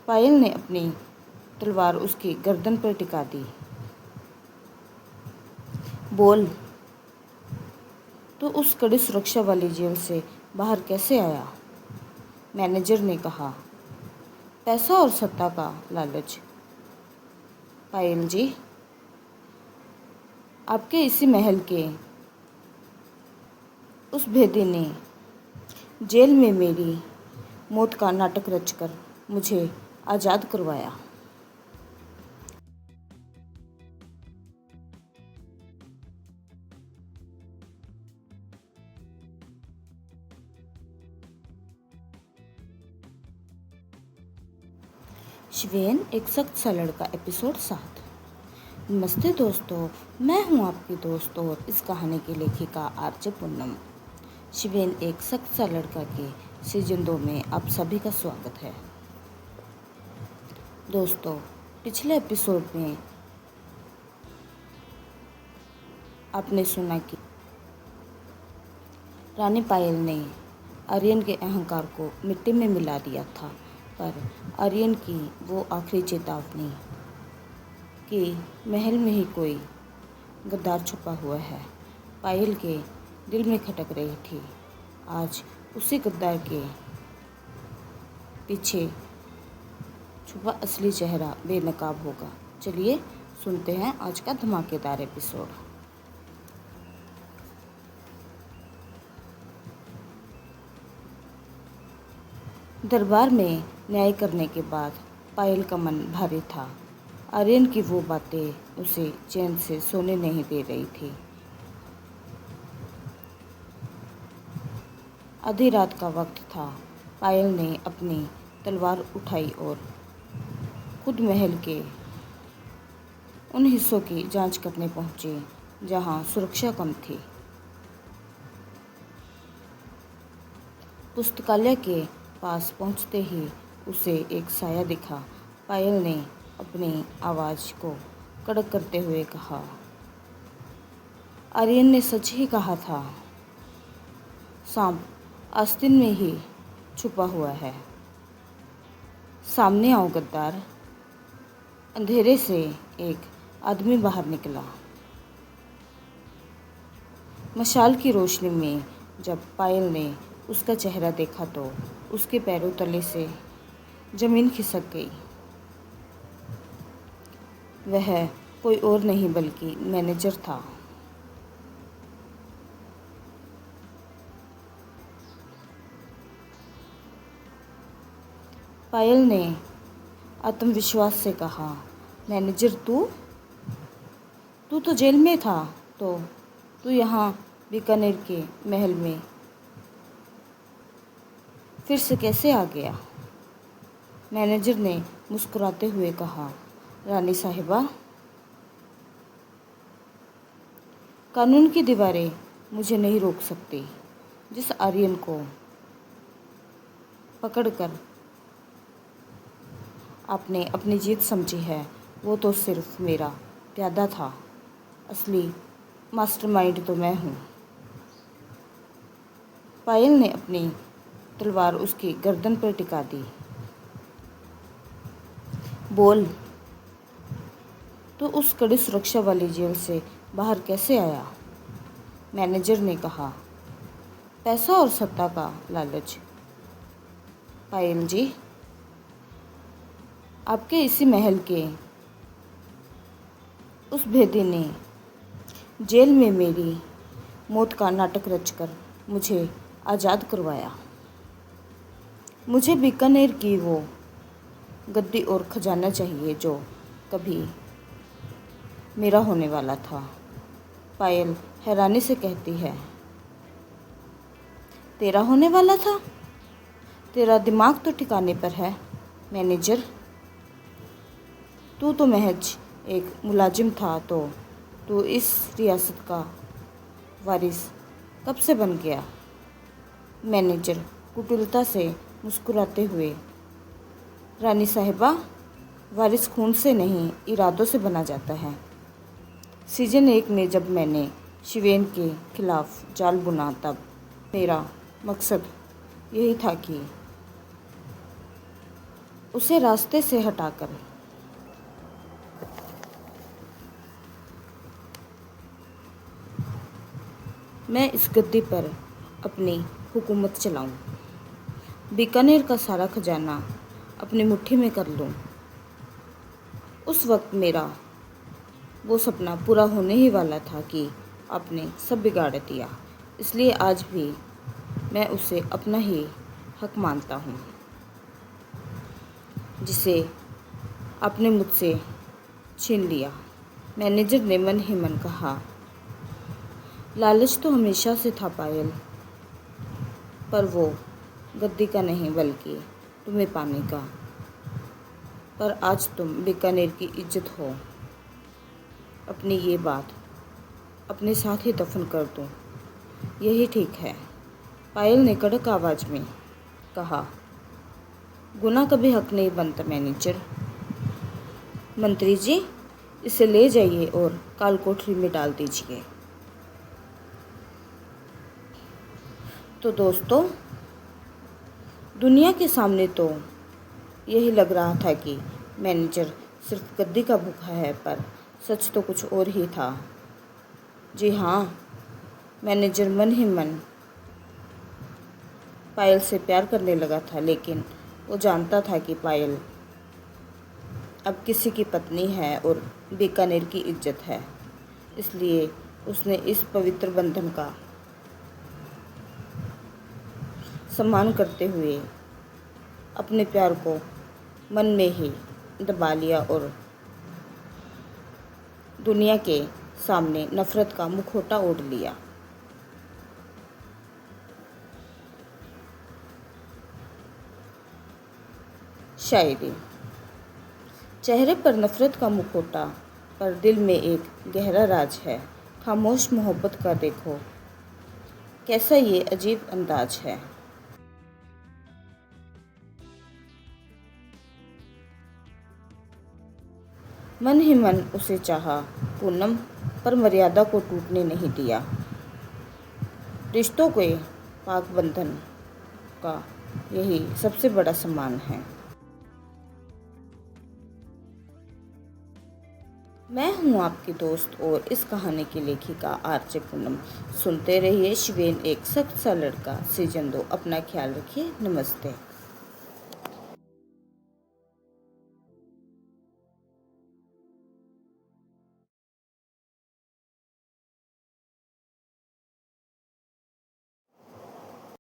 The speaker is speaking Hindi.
पायल ने अपनी तलवार उसकी गर्दन पर टिका दी। बोल, तू उस कड़ी सुरक्षा वाली जेल से बाहर कैसे आया? मैनेजर ने कहा। पैसा और सत्ता का लालच। पायल जी, आपके इसी महल के उस भेदी ने जेल में मेरी मौत का नाटक रचकर मुझे आज़ाद करवाया। शिवेन एक सख्त सा लड़का एपिसोड 7। नमस्ते दोस्तों, मैं हूं आपकी दोस्त और इस कहानी की लेखिका आरजे पूनम। शिवेन एक सख्त सा लड़का के सीजन 2 में आप सभी का स्वागत है। दोस्तों, पिछले एपिसोड में आपने सुना कि रानी पायल ने आर्यन के अहंकार को मिट्टी में मिला दिया था, पर आर्यन की वो आखिरी चेतावनी कि महल में ही कोई गद्दार छुपा हुआ है पायल के दिल में खटक रही थी। आज उसी गद्दार के पीछे छुपा असली चेहरा बेनकाब होगा। चलिए सुनते हैं आज का धमाकेदार एपिसोड। दरबार में न्याय करने के बाद पायल का मन भारी था। आर्यन की वो बातें उसे चैन से सोने नहीं दे रही थी। आधी रात का वक्त था। पायल ने अपनी तलवार उठाई और खुद महल के उन हिस्सों की जांच करने पहुंची जहां सुरक्षा कम थी। पुस्तकालय के पास पहुंचते ही उसे एक साया दिखा। पायल ने अपनी आवाज़ को कड़क करते हुए कहा, आर्यन ने सच ही कहा था, सांप आस्तीन में ही छुपा हुआ है। सामने आओ गद्दार। अंधेरे से एक आदमी बाहर निकला। मशाल की रोशनी में जब पायल ने उसका चेहरा देखा तो उसके पैरों तले से जमीन खिसक गई। वह कोई और नहीं बल्कि मैनेजर था। पायल ने आत्मविश्वास से कहा, मैनेजर तू तो जेल में था, तो तू यहाँ बीकानेर के महल में फिर से कैसे आ गया? मैनेजर ने मुस्कुराते हुए कहा, रानी साहिबा, कानून की दीवारें मुझे नहीं रोक सकती। जिस आर्यन को पकड़कर आपने अपनी जीत समझी है, वो तो सिर्फ मेरा प्यादा था। असली मास्टरमाइंड तो मैं हूँ। पायल ने अपनी तलवार उसकी गर्दन पर टिका दी। बोल, तू उस कड़ी सुरक्षा वाली जेल से बाहर कैसे आया? मैनेजर ने कहा। पैसा और सत्ता का लालच। पायल जी, आपके इसी महल के उस भेदी ने जेल में मेरी मौत का नाटक रचकर मुझे आज़ाद करवाया। मुझे बीकानेर की वो गद्दी और खजाना चाहिए जो कभी मेरा होने वाला था। पायल हैरानी से कहती है, तेरा होने वाला था? तेरा दिमाग तो ठिकाने पर है मैनेजर। तू तो महज एक मुलाजिम था, तो तू इस रियासत का वारिस कब से बन गया? मैनेजर कुटिलता से मुस्कुराते हुए, रानी साहिबा, वारिस खून से नहीं इरादों से बना जाता है। सीजन 1 में जब मैंने शिवेन के खिलाफ जाल बुना, तब मेरा मकसद यही था कि उसे रास्ते से हटाकर मैं इस गद्दी पर अपनी हुकूमत चलाऊं, बीकानेर का सारा खजाना अपनी मुट्ठी में कर लूं। उस वक्त मेरा वो सपना पूरा होने ही वाला था कि आपने सब बिगाड़ दिया। इसलिए आज भी मैं उसे अपना ही हक मानता हूँ, जिसे आपने मुझसे छीन लिया। मैनेजर ने मन ही मन कहा, लालच तो हमेशा से था पायल, पर वो गद्दी का नहीं बल्कि तुम्हें पाने का। पर आज तुम बीकानेर की इज्जत हो। अपनी ये बात अपने साथ ही दफन कर दूं, यही ठीक है। पायल ने कड़क आवाज़ में कहा, गुनाह कभी हक नहीं बनता मैनेजर। मंत्री जी, इसे ले जाइए और काल कोठरी में डाल दीजिए। तो दोस्तों, दुनिया के सामने तो यही लग रहा था कि मैनेजर सिर्फ गद्दी का भूखा है, पर सच तो कुछ और ही था। जी हाँ, मैनेजर मन ही मन पायल से प्यार करने लगा था, लेकिन वो जानता था कि पायल अब किसी की पत्नी है और बीकानेर की इज्जत है। इसलिए उसने इस पवित्र बंधन का सम्मान करते हुए अपने प्यार को मन में ही दबा लिया और दुनिया के सामने नफ़रत का मुखौटा ओढ़ लिया। शायरी। चेहरे पर नफ़रत का मुखौटा, पर दिल में एक गहरा राज है। खामोश मोहब्बत का देखो कैसा ये अजीब अंदाज है। मन ही मन उसे चाहा पूनम, पर मर्यादा को टूटने नहीं दिया। रिश्तों के पाक बंधन का यही सबसे बड़ा सम्मान है। मैं हूँ आपकी दोस्त और इस कहानी की लेखिका आरजे पूनम। सुनते रहिए शिवेन एक सख्त सा लड़का सीजन 2। अपना ख्याल रखिए। नमस्ते।